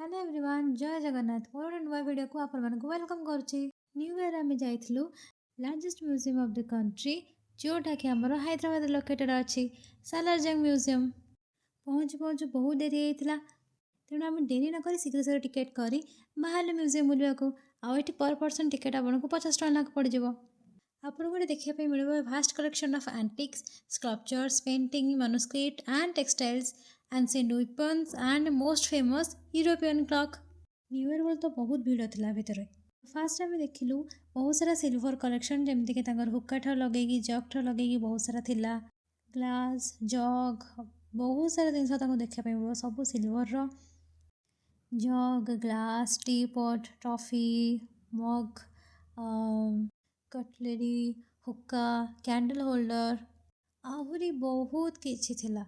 Hello everyone जय जगन्नाथ मोर नुआ video को आपण मानक वेलकम करुच्ची। न्यू ईयर आम जाइलु largest museum of the country जोटा कि आमर हैदराबाद लोकेटेड अच्छी सालार जंग म्यूजियम। पहुँचु पहुँचु बहुत डेरी होता तेणु आम डेरी नक शीघ्र शीघ्र टिकेट कर बाहर म्यूजियम बुलवा को आठ पर पर्सन टिकेट आपको 50 टका लाख पड़ जाव। आपको गोटे देखा मिले vast collection of antiques sculptures painting manuscript and textiles ancient weapons and most famous European clock. New Year बेल तो बहुत भीड़ था भितर। फास्ट आम देखिलु बहुत सारा सिल्वर कलेक्शन जमीक हुक्का ठार लगे जग ठार लगे बहुत सारा थिला ग्लास जग बहुत सारा जिन देखा मिले सब सिल्वर जग ग्लास टी पॉट ट्रॉफी मग कटलेरी हुक्का कैंडल होल्डर आहरी बहुत किछि थिला।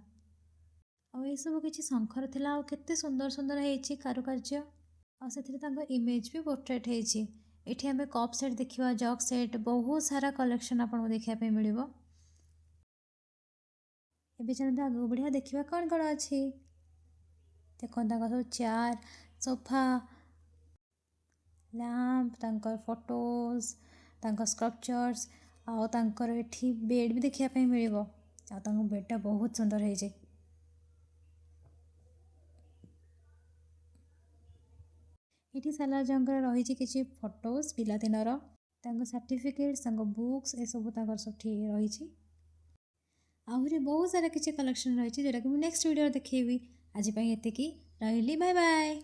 ये सब किसी शंखर थिला आ केते सुंदर सुंदर है कारुकार्य आ इमेज भी पोर्ट्रेट होती। एठी आमे कप सेट देखिवा जग सेट बहुत सारा कलेक्शन आपको देखा मिल। एबे चलते आगू बढ़िया देखिवा कौन कौन अच्छी देखो सब चेयर सोफा लैंप तांकर फोटोज तांकर स्कल्पचर्स आउ तांकर एठी बेड भी देखा मिल आ बेडटा बहुत सुंदर है। ये सालार जंगर रही किसी फोटोज पिलादिनर सर्टिफिकेट्स बुक्स ए सब सब रही आहरी बहुत सारा किसी कलेक्शन रही जोटा कि नेक्स्ट वीडियो देखी। आज ये रही बाय बाय।